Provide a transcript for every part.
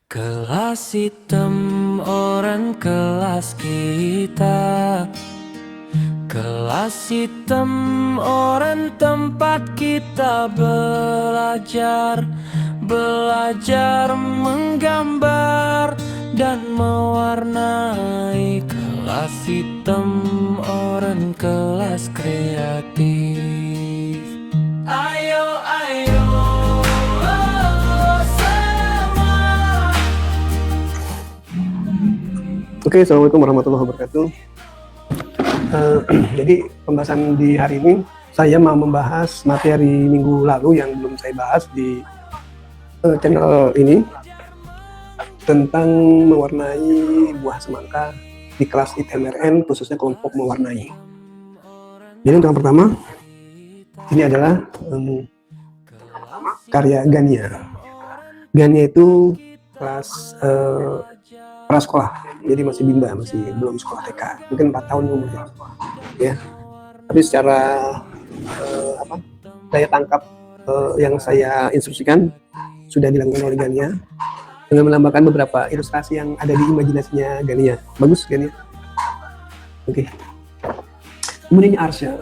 Kelas hitam orang kelas kita. Kelas hitam orang tempat kita belajar. Belajar menggambar dan mewarnai. Kelas hitam orang kelas kreatif. Ayo, ayo, sama. Oke, assalamualaikum warahmatullahi wabarakatuh. Jadi pembahasan di hari ini saya mau membahas materi minggu lalu yang belum saya bahas di channel ini tentang mewarnai buah semangka di kelas ITMRN, khususnya kelompok mewarnai. Jadi untuk yang pertama, ini adalah karya Gania. Gania itu kelas prasekolah, jadi masih bimba, masih belum sekolah TK, mungkin 4 tahun umurnya, ya. Tapi secara daya tangkap yang saya instruksikan sudah dilakukan oleh Gania dengan menambahkan beberapa ilustrasi yang ada di imajinasinya Gania. Bagus Gania. Oke. Kemudian Arsya.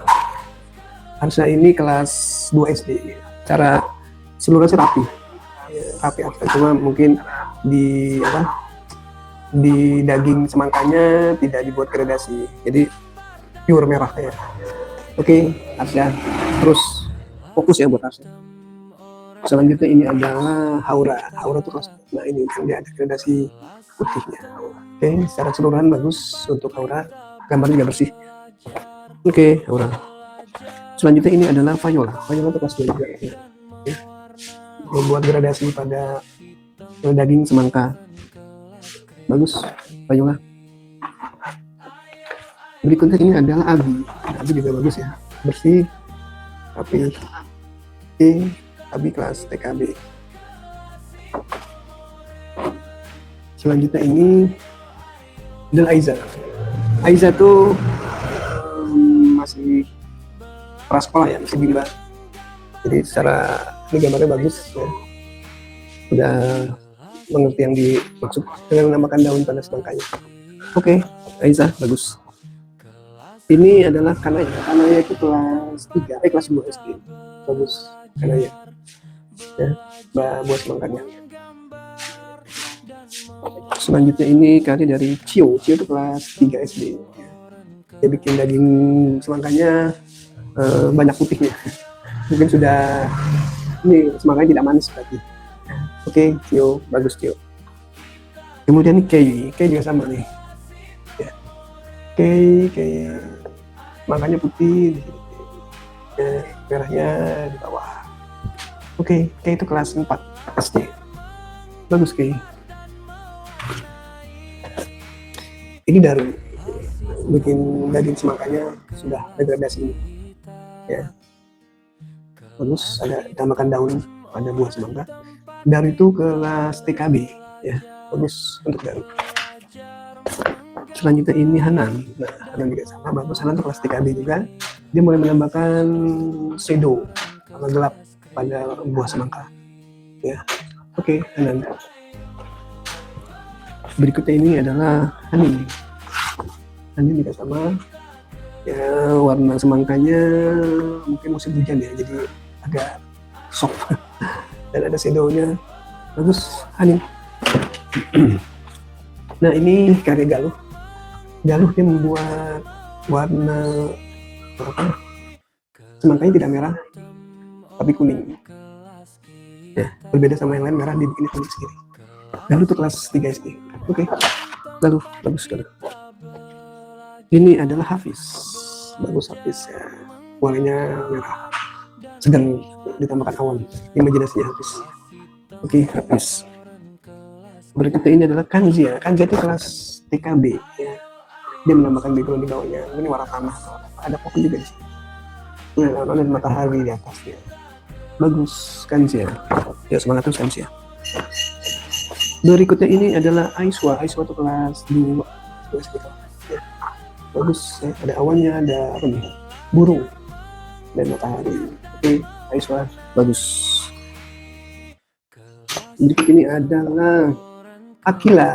Arsya ini kelas 2 SD. Cara seluruhnya rapi, Arsya. Cuma mungkin di daging semangkanya tidak dibuat gradasi, jadi pure merah ya. Oke, Arsya, terus fokus ya buat Arsya. Selanjutnya ini adalah Haura. Haura itu kelas, nah ini dia ada gradasi putihnya. Oke, secara keseluruhan bagus untuk Haura, gambarnya juga bersih. Oke, Haura. Selanjutnya ini adalah Viola. Viola itu kelas 2 juga ya. Membuat gradasi pada daging semangka. Bagus, Viola. Berikutnya ini adalah Abi. Abi juga bagus ya, bersih, rapi. Oke, Abi kelas TKB. Selanjutnya ini adalah Aiza. Aiza tuh masih prasekolah ya, masih bimba. Jadi secara ini gambarnya bagus ya. Udah mengerti yang dimaksud dengan menambahkan daun pada semangkanya. Oke, Aiza bagus. Ini adalah Kanaya. Kanaya itu kelas 3, kelas 2 SD. Bagus, Kanaya. Ya, buat semangkanya. Selanjutnya ini karya dari Cio. Cio itu kelas 3 SD. Dia bikin daging semangkanya banyak putihnya. Mungkin sudah ini semangkanya tidak manis berarti. Oke, Cio, bagus Cio. Kemudian Kei juga sama nih. Ya. Kei, makanya putih di sini. Ya, merahnya di bawah. Oke, Kei itu kelas 4 SD. Bagus Kei. Ini Daru. Bikin daging semangkanya sudah degradasi. Ya. Bagus, ada tambahkan daun pada buah semangka. Daru itu kelas TKB ya, bagus untuk Daru. Selanjutnya ini Hanan. Nah, Hanan juga sama, bagus. Hanan itu kelas TKB juga. Dia mulai menambahkan shadow warna gelap pada buah semangka. Ya, oke, Hanan. Berikutnya ini adalah Hanin. Hanin juga sama. Ya, warna semangkanya mungkin musim hujan ya, jadi agak soft. Dan ada shadow-nya. Bagus, Hanin. Nah, ini karya Galuh. Galuh dia membuat warna semangkanya tidak merah, tapi kuning. Ya, berbeda sama yang lain, merah dibikin kuning sendiri. Galuh itu kelas 3 SD. Oke, Galuh, bagus Galuh. Ini adalah Hafiz. Bagus Hafiz ya. Warnanya merah. Sedang ditambahkan awan, imajinasinya Hafiz. Oke, Hafiz. Berikutnya ini adalah Kanzia. Kanzia itu kelas TKB ya. Dia menambahkan background di bawahnya. Ini warna tanah. Ada pohon juga di sini. Nah, ada matahari di atasnya. Bagus Kanzia. Ya, semangat terus Kanzia. Berikutnya ini adalah Aiswa. Aiswa itu kelas 2 SD. Ya. Bagus ya. Ada awannya, ada apa nih? Burung dan matahari. Oke, Aiswa bagus. Berikut ini adalah Akila.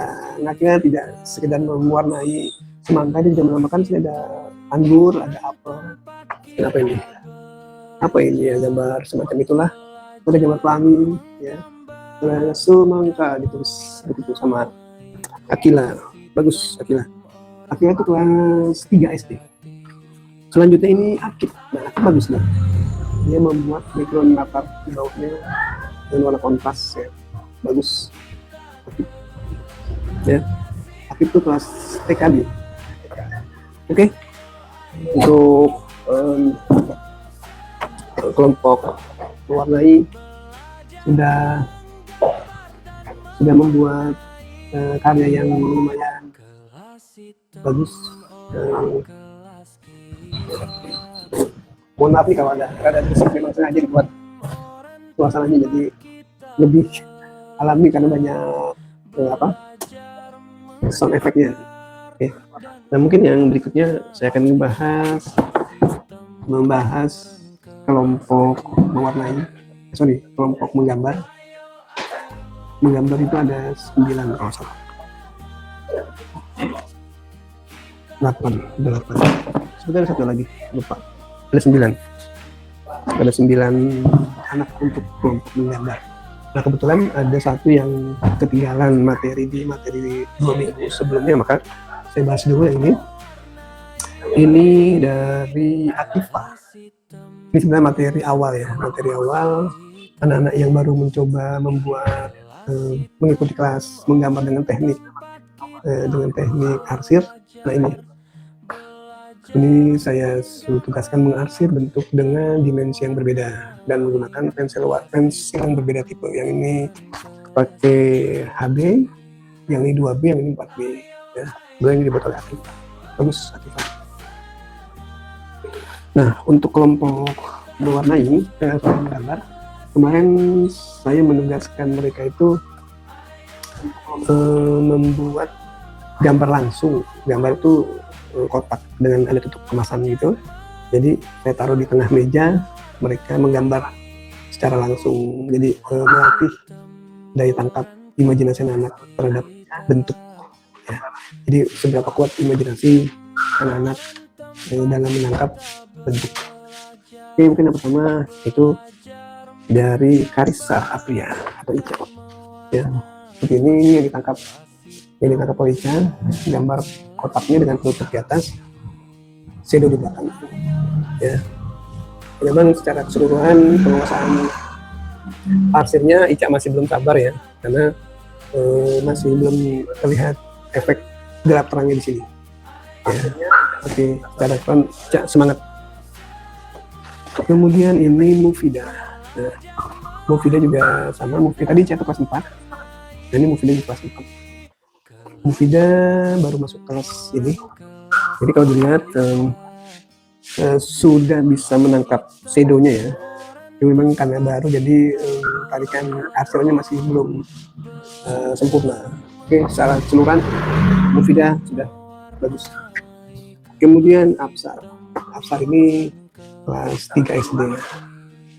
Akila tidak sekedar mewarnai semangka, dia juga menambahkan sini ada anggur, ada apel. Dan apa ini? Apa ini ya, gambar semacam itulah. Ada gambar pelangi, ya. Ada semangka ditulis begitu sama Akila. Bagus Akila. Akila itu kelas 3 SD. Selanjutnya ini Akib. Nah, Akib bagus nih. Dia membuat background latar di bawahnya dengan warna kontras ya. Bagus. Akib. Ya. Akib itu kelas TKD. Oke. Untuk kelompok mewarnai sudah membuat karya yang lumayan bagus. Mohon maaf nih kalau ada musik, memang sengaja dibuat suasananya jadi lebih alami karena banyak sound efeknya. Oke. Nah, mungkin yang berikutnya saya akan membahas kelompok mewarnai, kelompok menggambar. Menggambar itu ada 9 kalau salah. 8. Sebentar, satu lagi lupa. Ada 9 anak untuk kelompok menggambar. Nah, kebetulan ada satu yang ketinggalan materi 2 minggu sebelumnya, maka saya bahas dulu yang ini. Ini dari Atifa. Ini sebenarnya materi awal anak-anak yang baru mencoba membuat mengikuti kelas menggambar dengan teknik arsir. Nah, ini saya tugaskan mengarsir bentuk dengan dimensi yang berbeda dan menggunakan pensil yang berbeda tipe. Yang ini pakai HB, yang ini 2B, yang ini 4B. Ya, dua ini dibuat oleh Atifa. Bagus Atifa. Nah, untuk kelompok mewarnai menggambar, kemarin saya menugaskan mereka itu membuat gambar langsung. Gambar itu kotak dengan ada tutup kemasan gitu. Jadi saya taruh di tengah meja, mereka menggambar secara langsung. Jadi melatih daya tangkap imajinasi anak terhadap bentuk. Ya. Jadi seberapa kuat imajinasi anak-anak dalam menangkap bentuk. Oke, mungkin yang pertama itu dari Karissa Apria atau Ica. Ya, seperti ini yang ditangkap oleh Ica, gambar kotaknya dengan penutup di atas, shadow di belakang. Ya, memang secara keseluruhan penguasaan arsirnya Ica masih belum sabar ya, karena masih belum terlihat efek gelap terangnya di sini. Ya, oke, secara keseluruhan Ica semangat. Kemudian ini Mufida. Nah, Mufida juga sama. Mufida tadi Ica kelas 4. Dan ini Mufida di kelas 4. Mufida baru masuk kelas ini. Jadi kalau dilihat sudah bisa menangkap shadow-nya ya. Jadi memang karena baru, jadi tarikan arsirnya masih belum sempurna. Oke, secara keseluruhan Mufida sudah bagus. Kemudian Absar. Absar ini kelas 3 SD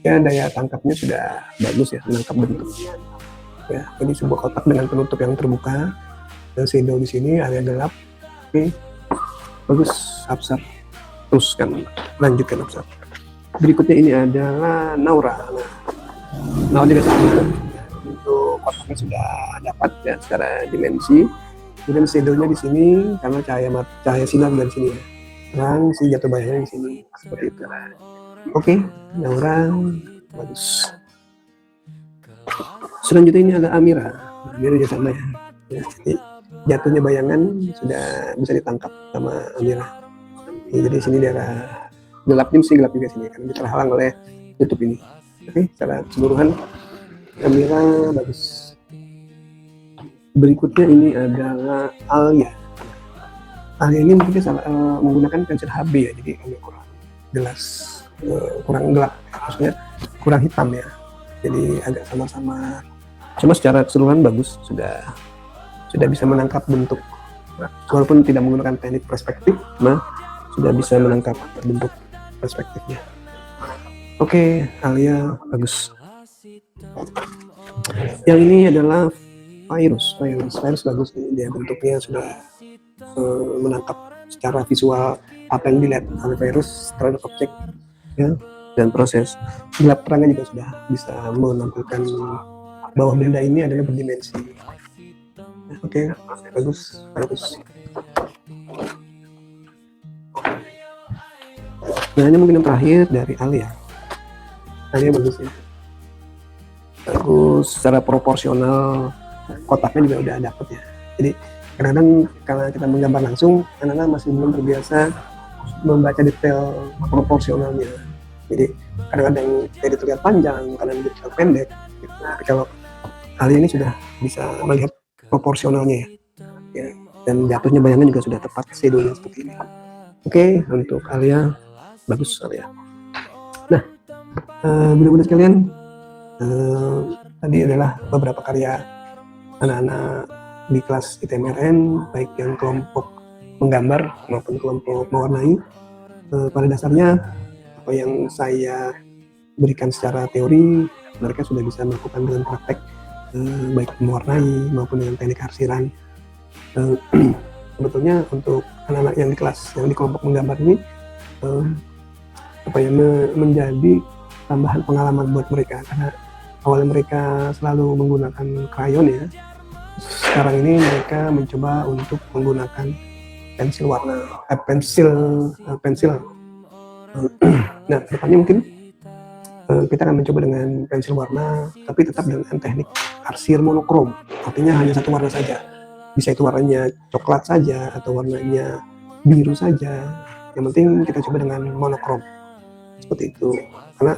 ya, daya tangkapnya sudah bagus ya, menangkap bentuk ya. Ini sebuah kotak dengan penutup yang terbuka dan shadow di sini, area gelap. Oke, bagus Absar, teruskan, lanjutkan Absar. Berikutnya ini adalah Naura. Naura juga sama, untuk kotaknya sudah dapat ya secara dimensi. Kemudian shadownya di sini karena cahaya sinar dari sini ya, terang si jatuh bayangnya di sini seperti itu. Oke, Naura bagus. Selanjutnya ini ada Amira. Amira juga sama ya. Jadi jatuhnya bayangan sudah bisa ditangkap sama Amira. Ya, jadi sini daerah gelapnya mesti gelap juga sini karena terhalang oleh tutup ini. Oke, secara keseluruhan Amira bagus. Berikutnya ini adalah Alia. Alia ini mungkin menggunakan pensil HB ya, jadi agak kurang jelas, kurang gelap, maksudnya kurang hitam ya, jadi agak samar-samar. Cuma secara keseluruhan bagus, sudah bisa menangkap bentuk, walaupun tidak menggunakan teknik perspektif, sudah bisa menangkap bentuk perspektifnya. Oke, Alia bagus. Yang ini adalah virus bagus nih, dia bentuknya sudah menangkap secara visual apa yang dilihat oleh virus terhadap objek, ya, dan proses gelap terangnya juga sudah bisa menampilkan bahwa benda ini adalah berdimensi. Oke, bagus. Nah, ini mungkin yang terakhir dari Alia. Alia bagus ya, bagus secara proporsional, kotaknya juga udah dapet ya. Jadi kadang-kadang kalau kita menggambar langsung, anak-anak masih belum terbiasa membaca detail proporsionalnya. Jadi kadang-kadang jadi terlihat panjang, kadang jadi terlihat pendek. Tapi kalau Alia ini sudah bisa melihat proporsionalnya ya, dan jatuhnya bayangan juga sudah tepat shadow-nya seperti ini. Oke, untuk Alia bagus Alia. Nah, mudah-mudahan sekalian, tadi adalah beberapa karya anak-anak di kelas ITMRN, baik yang kelompok menggambar maupun kelompok mewarnai. Pada dasarnya apa yang saya berikan secara teori mereka sudah bisa melakukan dengan praktek, baik mewarnai maupun dengan teknik arsiran. Sebetulnya untuk anak-anak yang di kelas, yang di kelompok menggambar ini, menjadi tambahan pengalaman buat mereka, karena awalnya mereka selalu menggunakan krayon ya. Sekarang ini mereka mencoba untuk menggunakan pensil warna, pensil. Nah, depannya mungkin kita akan mencoba dengan pensil warna, tapi tetap dengan teknik arsir monokrom, artinya hanya satu warna saja. Bisa itu warnanya coklat saja atau warnanya biru saja. Yang penting kita coba dengan monokrom seperti itu, karena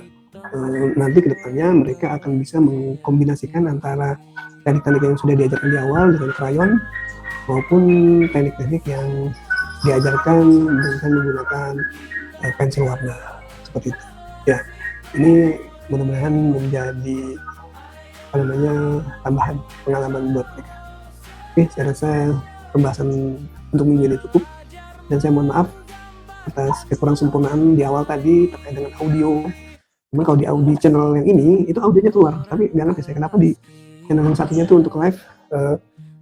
nanti kedepannya mereka akan bisa mengkombinasikan antara teknik-teknik yang sudah diajarkan di awal dengan krayon maupun teknik-teknik yang diajarkan dengan menggunakan pensil warna seperti itu. Ya, ini mudah-mudahan menjadi tambahan pengalaman buat mereka. Oke, saya rasa pembahasan untuk minggu ini cukup, dan saya mohon maaf atas kekurang sempurnaan di awal tadi terkait dengan audio. Cuman kalau di channel yang ini itu audionya keluar, tapi nggak ngerti saya kenapa di channel yang satunya tuh untuk live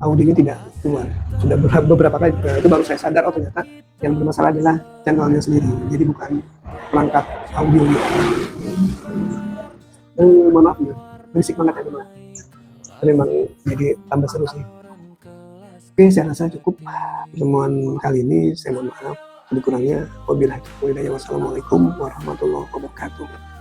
audionya tidak keluar. Sudah beberapa kali, itu baru saya sadar, oh ternyata yang bermasalah adalah channelnya sendiri, jadi bukan perangkat audionya. Mohon maaf ya, berisik banget ya teman. Memang jadi tambah seru sih. Oke, saya rasa cukup pertemuan kali ini. Saya mohon maaf lebih kurangnya. Wabillahi taufiq wal hidayah. Wassalamualaikum warahmatullahi wabarakatuh.